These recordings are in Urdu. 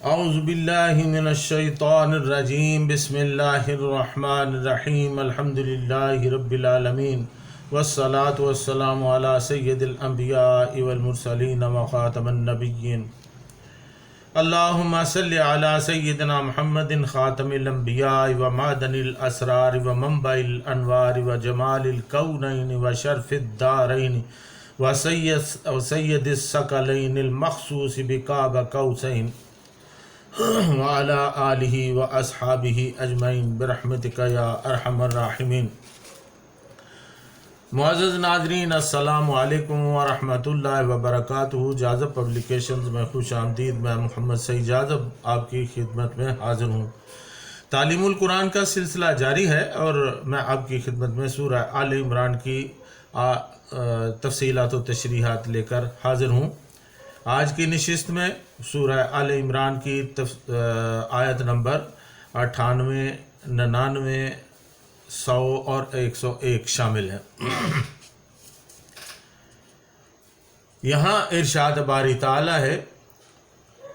اعوذ باللہ من الشیطان الرجیم بسم اللہ الرحمن الرحیم الحمد للہ رب العالمین والصلاة والسلام علی سید الانبیاء والمرسلین وخاتم النبیین اللہم صلی علی سیدنا محمد خاتم الانبیاء ومعدن الاسرار ومنبع الانوار وجمال الکونین وشرف الدارین وسید الثقلین المخصوص بقاب قوسین وعلى آلہ واصحابہ اجمعین برحمتک یا ارحم الراحمین۔ معزز ناظرین، السلام علیکم ورحمۃ اللہ وبرکاتہ۔ جاذب پبلیکیشنز میں خوش آمدید۔ میں محمد سعید جاذب آپ کی خدمت میں حاضر ہوں۔ تعلیم القرآن کا سلسلہ جاری ہے اور میں آپ کی خدمت میں سورہ آل عمران کی تفصیلات و تشریحات لے کر حاضر ہوں۔ آج کی نشست میں سورہ آل عمران کی آیت نمبر 98، 99، 100 اور 101 شامل ہے۔ یہاں ارشاد باری تعالی ہے،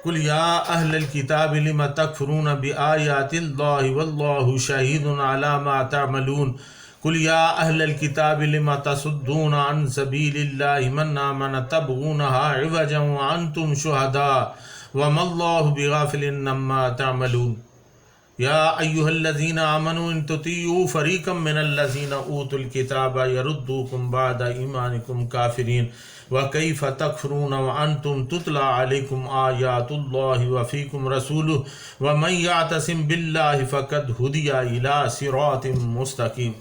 قُلْ يَا أَهْلَ الْكِتَابِ لِمَ تَكْفُرُونَ بِآيَاتِ اللَّهِ وَاللَّهُ شَهِيدٌ عَلَى مَا تَعْمَلُونَ قُلْ يَا أَهْلَ الْكِتَابِ لِمَ تَصُدُّونَ عَنْ سَبِيلِ اللَّهِ مَنْ آمَنَ تَبْغُونَهَا عِوَجًا وَأَنْتُمْ شُهَدَاءُ وَمَا اللَّهُ بِغَافِلٍ عَمَّا تَعْمَلُونَ يَا أَيُّهَا الَّذِينَ آمَنُوا إِن تُطِيعُوا فَرِيقًا مِّنَ الَّذِينَ أُوتُوا الْكِتَابَ يَرُدُّوكُمْ بَعْدَ إِيمَانِكُمْ كَافِرِينَ وَكَيْفَ تَكْفُرُونَ وَأَنْتُمْ تُتْلَى عَلَيْكُمْ آيَاتُ اللَّهِ وَفِيكُمْ رَسُولُهُ وَمَن يَعْتَصِم بِاللَّهِ فَقَدْ هُدِيَ إِلَىٰ صِرَاطٍ مُّسْتَقِيمٍ۔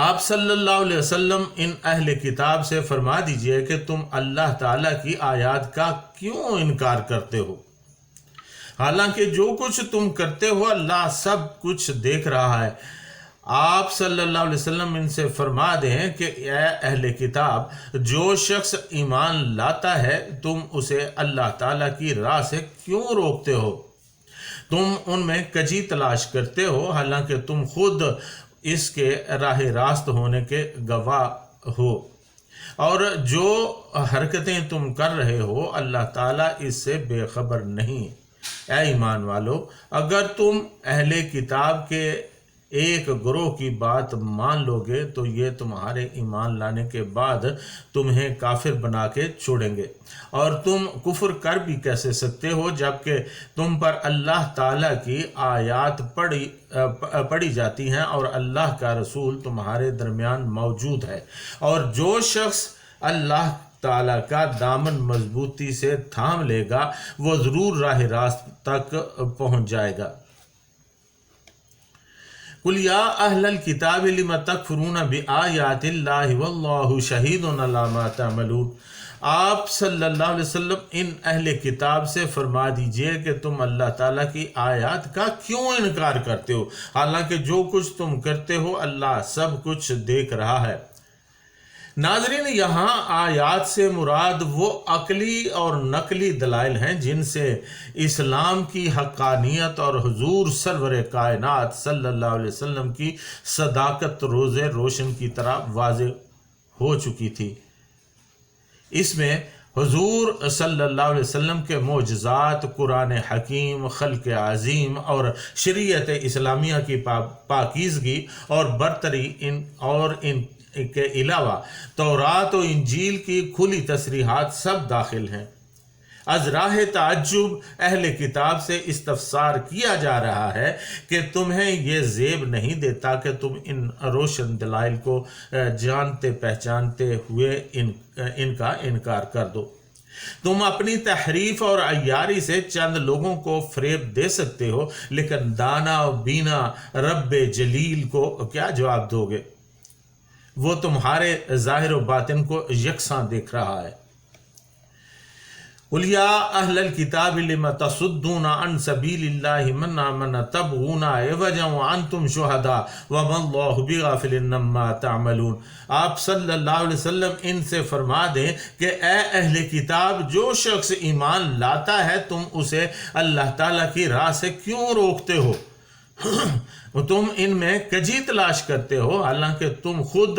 آپ صلی اللہ علیہ وسلم ان اہل کتاب سے فرما دیجئے کہ تم اللہ تعالیٰ کی آیات کا کیوں انکار کرتے ہو، حالانکہ جو کچھ تم کرتے ہو اللہ سب کچھ دیکھ رہا ہے۔ آپ صلی اللہ علیہ وسلم ان سے فرما دیں کہ اے اہل کتاب، جو شخص ایمان لاتا ہے تم اسے اللہ تعالیٰ کی راہ سے کیوں روکتے ہو؟ تم ان میں کجی تلاش کرتے ہو، حالانکہ تم خود اس کے راہ راست ہونے کے گواہ ہو، اور جو حرکتیں تم کر رہے ہو اللہ تعالیٰ اس سے بے خبر نہیں۔ اے ایمان والو، اگر تم اہل کتاب کے ایک گروہ کی بات مان لو گے تو یہ تمہارے ایمان لانے کے بعد تمہیں کافر بنا کے چھوڑیں گے، اور تم کفر کر بھی کیسے سکتے ہو جبکہ تم پر اللہ تعالیٰ کی آیات پڑھی جاتی ہیں اور اللہ کا رسول تمہارے درمیان موجود ہے، اور جو شخص اللہ تعالیٰ کا دامن مضبوطی سے تھام لے گا وہ ضرور راہ راست تک پہنچ جائے گا۔ قُلْ يَا أَهْلَ الْكِتَابِ لِمَ تَكْفُرُونَ بِآيَاتِ اللَّهِ وَاللَّهُ شَهِيدٌ عَلَى مَا تَعْمَلُونَ۔ آپ صلی اللہ علیہ وسلم ان اہل کتاب سے فرما دیجئے کہ تم اللہ تعالیٰ کی آیات کا کیوں انکار کرتے ہو، حالانکہ جو کچھ تم کرتے ہو اللہ سب کچھ دیکھ رہا ہے۔ ناظرین، یہاں آیات سے مراد وہ عقلی اور نقلی دلائل ہیں جن سے اسلام کی حقانیت اور حضور سرور کائنات صلی اللہ علیہ وسلم کی صداقت روز روشن کی طرح واضح ہو چکی تھی۔ اس میں حضور صلی اللہ علیہ وسلم کے معجزات، قرآن حکیم، خلق عظیم اور شریعت اسلامیہ کی پاکیزگی اور برتری ان کے علاوہ تورات و انجیل کی کھلی تصریحات سب داخل ہیں۔ از راہ تعجب اہل کتاب سے استفسار کیا جا رہا ہے کہ تمہیں یہ زیب نہیں دیتا کہ تم ان روشن دلائل کو جانتے پہچانتے ہوئے ان کا انکار کر دو۔ تم اپنی تحریف اور عیاری سے چند لوگوں کو فریب دے سکتے ہو، لیکن دانا و بینا رب جلیل کو کیا جواب دو گے؟ وہ تمہارے ظاہر و باطن کو یکساں دیکھ رہا ہے۔ قُلْ يَا أَهْلَ الْكِتَابِ لِمَ تَصُدُّونَ عَنْ سَبِيلِ اللَّهِ مَنْ آمَنَ تَبْغُونَ عِوَجًا وَأَنْتُمْ شُهَدَاءُ وَمَا اللَّهُ بِغَافِلٍ عَمَّا تَعْمَلُونَ۔ آپ صلی اللہ علیہ وسلم ان سے فرما دیں کہ اے اہل کتاب، جو شخص ایمان لاتا ہے تم اسے اللہ تعالیٰ کی راہ سے کیوں روکتے ہو؟ تم ان میں کجی تلاش کرتے ہو، حالانکہ تم خود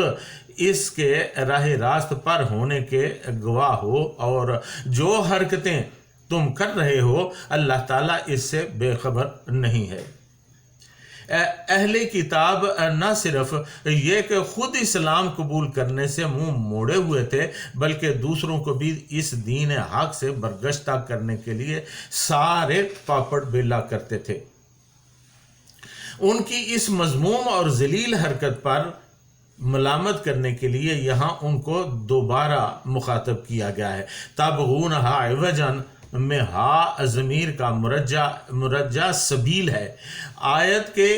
اس کے راہ راست پر ہونے کے گواہ ہو، اور جو حرکتیں تم کر رہے ہو اللہ تعالیٰ اس سے بے خبر نہیں ہے۔ اہل کتاب نہ صرف یہ کہ خود اسلام قبول کرنے سے منہ موڑے ہوئے تھے بلکہ دوسروں کو بھی اس دین حق سے برگشتہ کرنے کے لیے سارے پاپڑ بیلا کرتے تھے۔ ان کی اس مذموم اور ذلیل حرکت پر ملامت کرنے کے لیے یہاں ان کو دوبارہ مخاطب کیا گیا ہے۔ تابغونہا عوجاً میں ہا ضمیر کا مرجع سبیل ہے۔ آیت کے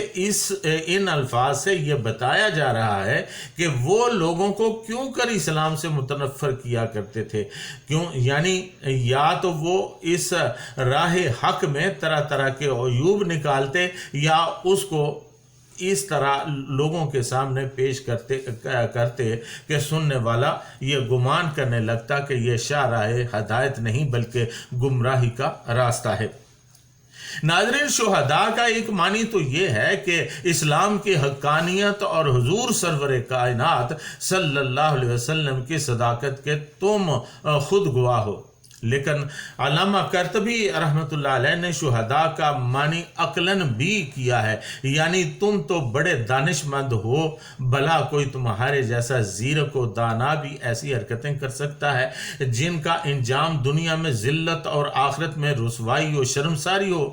ان الفاظ سے یہ بتایا جا رہا ہے کہ وہ لوگوں کو کیوں کر اسلام سے متنفر کیا کرتے تھے، یعنی یا تو وہ اس راہ حق میں طرح طرح کے عیوب نکالتے یا اس کو اس طرح لوگوں کے سامنے پیش کرتے کہ سننے والا یہ گمان کرنے لگتا کہ یہ شاہراہ ہدایت نہیں بلکہ گمراہی کا راستہ ہے۔ ناظرین، شہداء کا ایک معنی تو یہ ہے کہ اسلام کی حقانیت اور حضور سرور کائنات صلی اللہ علیہ وسلم کی صداقت کے تم خود گواہ ہو، لیکن علامہ قرطبی رحمۃ اللہ علیہ نے شہداء کا معنی عقلاً بھی کیا ہے، یعنی تم تو بڑے دانش مند ہو، بھلا کوئی تمہارے جیسا زیرک و دانا بھی ایسی حرکتیں کر سکتا ہے جن کا انجام دنیا میں ذلت اور آخرت میں رسوائی و شرمساری ہو۔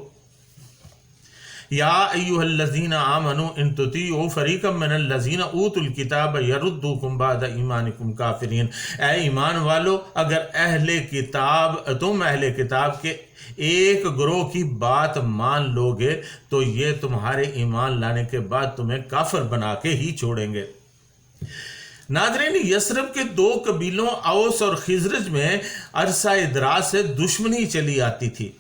یا ایھا الذین آمنوا ان تطیعوا فریقا من الذین اوتوا الکتاب یردوکم بعد ایمانکم کافرین، اے ایمان والو، اگر تم اہل کتاب کے ایک گروہ کی بات مان لو گے تو یہ تمہارے ایمان لانے کے بعد تمہیں کافر بنا کے ہی چھوڑیں گے۔ ناظرین، یثرب کے دو قبیلوں اوس اور خزرج میں عرصہ دراز سے دشمنی چلی آتی تھی۔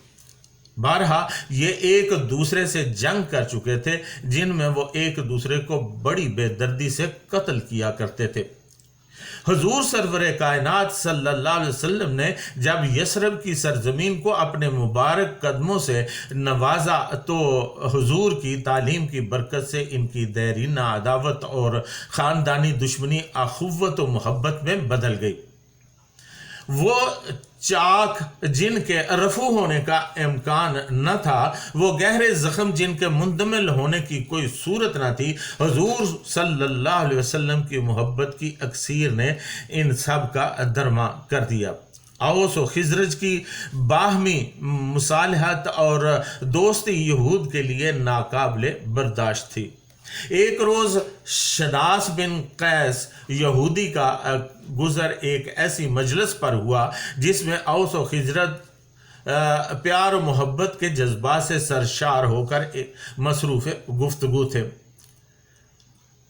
بارہا یہ ایک دوسرے سے جنگ کر چکے تھے جن میں وہ ایک دوسرے کو بڑی بے دردی سے قتل کیا کرتے تھے۔ حضور سرور کائنات صلی اللہ علیہ وسلم نے جب یثرب کی سرزمین کو اپنے مبارک قدموں سے نوازا تو حضور کی تعلیم کی برکت سے ان کی دیرینہ عداوت اور خاندانی دشمنی اخوت و محبت میں بدل گئی۔ وہ چاک جن کے رفو ہونے کا امکان نہ تھا، وہ گہرے زخم جن کے مندمل ہونے کی کوئی صورت نہ تھی، حضور صلی اللہ علیہ وسلم کی محبت کی اکسیر نے ان سب کا درما کر دیا۔ اوس و خزرج کی باہمی مصالحت اور دوستی یہود کے لیے ناقابل برداشت تھی۔ ایک روز شناس بن قیس یہودی کا گزر ایک ایسی مجلس پر ہوا جس میں اوس و خزرج پیار و محبت کے جذبات سے سرشار ہو کر مصروف گفتگو تھے۔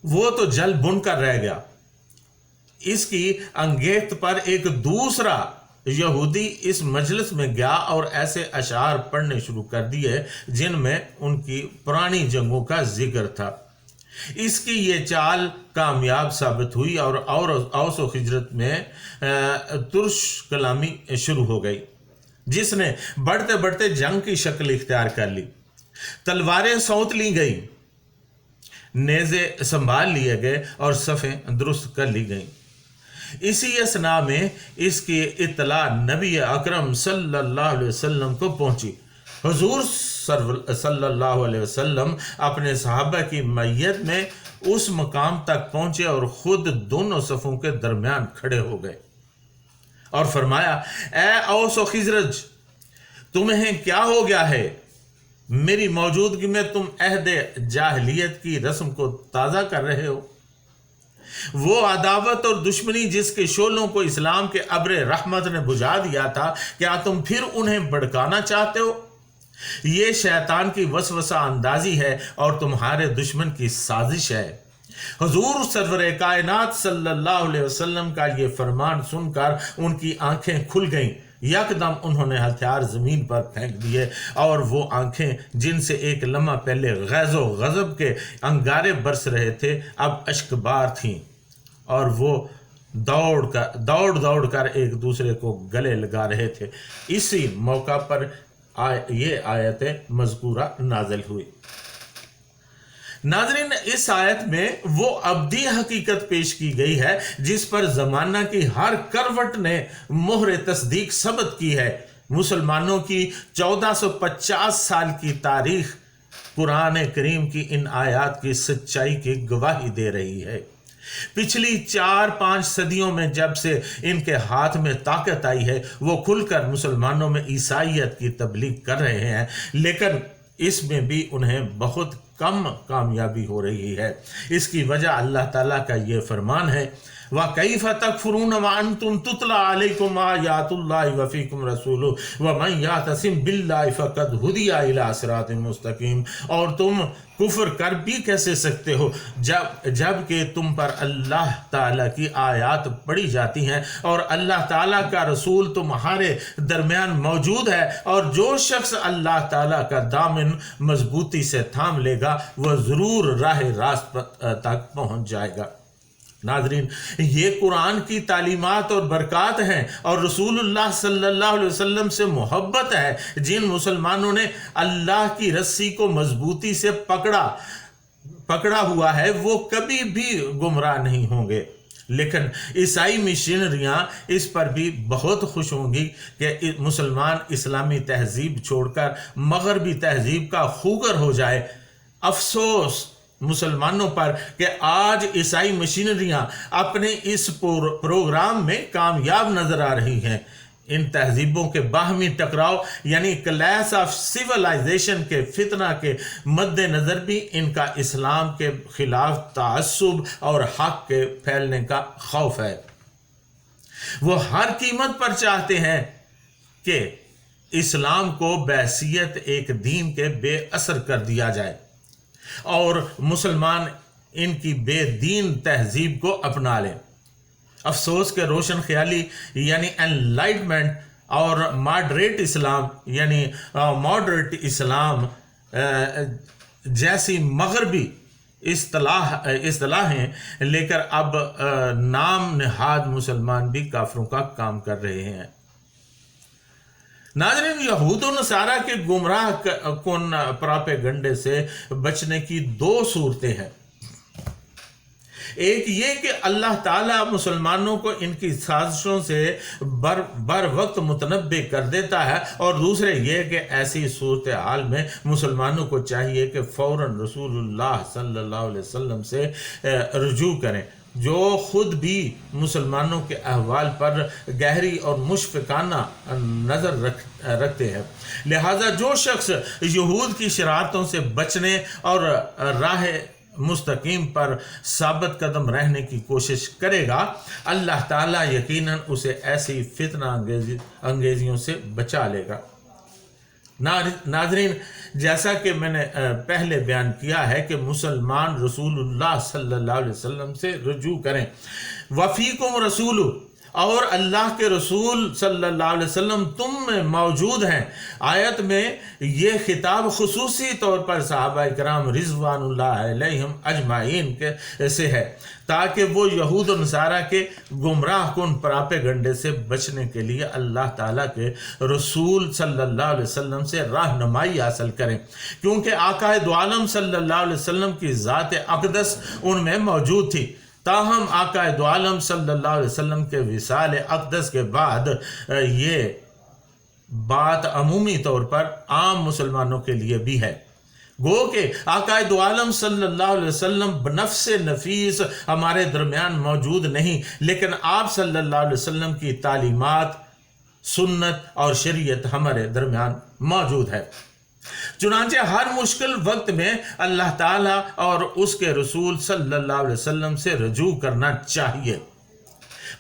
وہ تو جل بن کر رہ گیا۔ اس کی انگیخت پر ایک دوسرا یہودی اس مجلس میں گیا اور ایسے اشعار پڑھنے شروع کر دیے جن میں ان کی پرانی جنگوں کا ذکر تھا۔ اس کی یہ چال کامیاب ثابت ہوئی اور اوس و خزرج میں ترش کلامی شروع ہو گئی جس نے بڑھتے بڑھتے جنگ کی شکل اختیار کر لی۔ تلواریں سونت لی گئیں، نیزے سنبھال لیے گئے اور صفیں درست کر لی گئیں۔ اسی اسنا میں اس کی اطلاع نبی اکرم صلی اللہ علیہ وسلم کو پہنچی۔ حضور صلی اللہ علیہ وسلم اپنے صحابہ کی معیت میں اس مقام تک پہنچے اور خود دونوں صفوں کے درمیان کھڑے ہو گئے اور فرمایا، اے اوس و خزرج، تمہیں کیا ہو گیا ہے؟ میری موجودگی میں تم عہد جاہلیت کی رسم کو تازہ کر رہے ہو؟ وہ عداوت اور دشمنی جس کے شعلوں کو اسلام کے ابر رحمت نے بجھا دیا تھا، کیا تم پھر انہیں بھڑکانا چاہتے ہو؟ یہ شیطان کی وسوسہ اندازی ہے اور تمہارے دشمن کی سازش ہے۔ حضور سرور کائنات صلی اللہ علیہ وسلم کا یہ فرمان سن کر ان کی آنکھیں کھل گئیں۔ یکدم انہوں نے ہتھیار زمین پر پھینک دیے اور وہ آنکھیں جن سے ایک لمحہ پہلے غیظ و غضب کے انگارے برس رہے تھے اب اشکبار تھیں اور وہ دوڑ کر ایک دوسرے کو گلے لگا رہے تھے۔ اسی موقع پر یہ آیت مذکورہ نازل ہوئی۔ ناظرین، اس آیت میں وہ ابدی حقیقت پیش کی گئی ہے جس پر زمانہ کی ہر کروٹ نے مہر تصدیق ثبت کی ہے۔ مسلمانوں کی 1450 سال کی تاریخ قرآن کریم کی ان آیات کی سچائی کی گواہی دے رہی ہے۔ پچھلی 4-5 صدیوں میں جب سے ان کے ہاتھ میں طاقت آئی ہے وہ کھل کر مسلمانوں میں عیسائیت کی تبلیغ کر رہے ہیں، لیکن اس میں بھی انہیں بہت کم کامیابی ہو رہی ہے۔ اس کی وجہ اللہ تعالیٰ کا یہ فرمان ہے وَكَيْفَ تَكْفُرُونَ وَأَنْتُمْ تُتْلَى عَلَيْكُمْ آيَاتُ اللَّهِ وَفِيكُمْ رَسُولُهُ وَمَنْ يَعْتَصِمْ بِاللَّهِ فَقَدْ هُدِيَ إِلَىٰ صِرَاطٍ مُسْتَقِيمٍ۔ اور تم کفر کر بھی کیسے سکتے ہو جب کہ تم پر اللہ تعالیٰ کی آیات پڑھی جاتی ہیں اور اللہ تعالیٰ کا رسول تمہارے درمیان موجود ہے، اور جو شخص اللہ تعالیٰ کا دامن مضبوطی سے تھام لے گا وہ ضرور راہ راست تک پہنچ جائے گا۔ ناظرین، یہ قرآن کی تعلیمات اور برکات ہیں اور رسول اللہ صلی اللہ علیہ وسلم سے محبت ہے۔ جن مسلمانوں نے اللہ کی رسی کو مضبوطی سے پکڑا ہوا ہے وہ کبھی بھی گمراہ نہیں ہوں گے، لیکن عیسائی مشنریاں اس پر بھی بہت خوش ہوں گی کہ مسلمان اسلامی تہذیب چھوڑ کر مغربی تہذیب کا خوگر ہو جائے۔ افسوس مسلمانوں پر کہ آج عیسائی مشینریاں اپنے اس پروگرام میں کامیاب نظر آ رہی ہیں۔ ان تہذیبوں کے باہمی ٹکراؤ یعنی کلیش آف سیولائزیشن کے فتنہ کے مد نظر بھی ان کا اسلام کے خلاف تعصب اور حق کے پھیلنے کا خوف ہے۔ وہ ہر قیمت پر چاہتے ہیں کہ اسلام کو بحیثیت ایک دین کے بے اثر کر دیا جائے اور مسلمان ان کی بے دین تہذیب کو اپنا لیں۔ افسوس کہ روشن خیالی یعنی انلائٹمنٹ اور ماڈریٹ اسلام یعنی ماڈریٹ اسلام جیسی مغربی اصطلاحیں لے کر اب نام نہاد مسلمان بھی کافروں کا کام کر رہے ہیں۔ ناظرین، یہود و نصارہ کے گمراہ کن پراپیگنڈے سے بچنے کی 2 صورتیں ہیں۔ ایک یہ کہ اللہ تعالیٰ مسلمانوں کو ان کی سازشوں سے بر وقت متنبع کر دیتا ہے، اور دوسرے یہ کہ ایسی صورتحال میں مسلمانوں کو چاہیے کہ فوراً رسول اللہ صلی اللہ علیہ وسلم سے رجوع کریں، جو خود بھی مسلمانوں کے احوال پر گہری اور مشفقانہ نظر رکھتے ہیں۔ لہٰذا جو شخص یہود کی شرارتوں سے بچنے اور راہ مستقیم پر ثابت قدم رہنے کی کوشش کرے گا، اللہ تعالیٰ یقیناً اسے ایسی فتنہ انگیزیوں سے بچا لے گا۔ ناظرین، جیسا کہ میں نے پہلے بیان کیا ہے کہ مسلمان رسول اللہ صلی اللہ علیہ وسلم سے رجوع کریں۔ وفیکم رسول، اور اللہ کے رسول صلی اللہ علیہ وسلم تم میں موجود ہیں۔ آیت میں یہ خطاب خصوصی طور پر صحابہ کرام رضوان اللہ علیہم اجمعین سے ہے، تاکہ وہ یہود و نصارہ کے گمراہ کن پراپیگنڈے سے بچنے کے لیے اللہ تعالیٰ کے رسول صلی اللہ علیہ وسلم سے رہنمائی حاصل کریں، کیونکہ آقا دو عالم صلی اللہ علیہ وسلم کی ذات اقدس ان میں موجود تھی۔ تاہم آقا دو عالم صلی اللہ علیہ وسلم کے وصال اقدس کے بعد یہ بات عمومی طور پر عام مسلمانوں کے لیے بھی ہے۔ گو کہ آقا دو عالم صلی اللہ علیہ وسلم بنفس نفیس ہمارے درمیان موجود نہیں، لیکن آپ صلی اللہ علیہ وسلم کی تعلیمات، سنت اور شریعت ہمارے درمیان موجود ہے۔ چنانچہ ہر مشکل وقت میں اللہ تعالیٰ اور اس کے رسول صلی اللہ علیہ وسلم سے رجوع کرنا چاہیے۔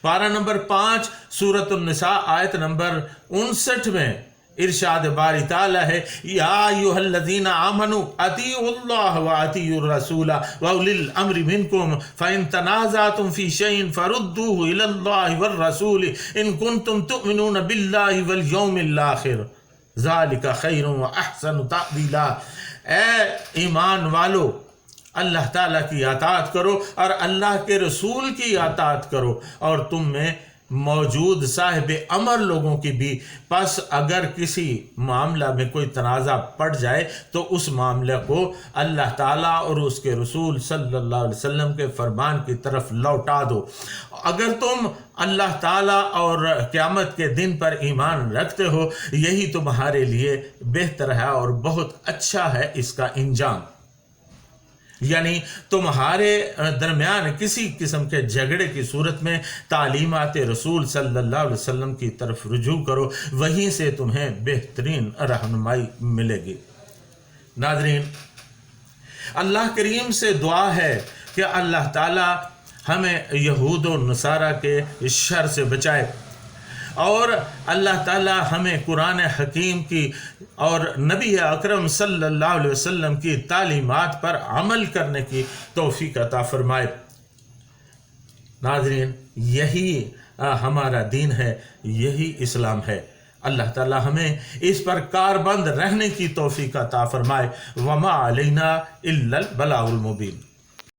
پارہ نمبر 5 سورۃ النساء آیت نمبر 59 میں ارشاد باری تعالیٰ ہے، یا ایھا الذین آمنوا اطیعوا اللہ واطیعوا الرسول واولی الامر منکم فان تنازعتم فی شیء فردوہ الی اللہ والرسول ان کنتم تؤمنون باللہ والیوم الآخر ذالک خیر و احسن تأویلا۔ اے ایمان والو، اللہ تعالیٰ کی اطاعت کرو اور اللہ کے رسول کی اطاعت کرو، اور تم میں موجود صاحب امر لوگوں کی بھی، پس اگر کسی معاملہ میں کوئی تنازع پڑ جائے تو اس معاملے کو اللہ تعالیٰ اور اس کے رسول صلی اللہ علیہ وسلم کے فرمان کی طرف لوٹا دو۔ اگر تم اللہ تعالیٰ اور قیامت کے دن پر ایمان رکھتے ہو، یہی تمہارے لیے بہتر ہے اور بہت اچھا ہے اس کا انجام۔ یعنی تمہارے درمیان کسی قسم کے جھگڑے کی صورت میں تعلیمات رسول صلی اللہ علیہ وسلم کی طرف رجوع کرو، وہیں سے تمہیں بہترین رہنمائی ملے گی۔ ناظرین، اللہ کریم سے دعا ہے کہ اللہ تعالی ہمیں یہود و نصارہ کے شر سے بچائے، اور اللہ تعالی ہمیں قرآن حکیم کی اور نبی اکرم صلی اللہ علیہ وسلم کی تعلیمات پر عمل کرنے کی توفیق عطا فرمائے۔ ناظرین، یہی ہمارا دین ہے، یہی اسلام ہے۔ اللہ تعالی ہمیں اس پر کاربند رہنے کی توفیق عطا فرمائے۔ وما علینا الا البلاغ المبین۔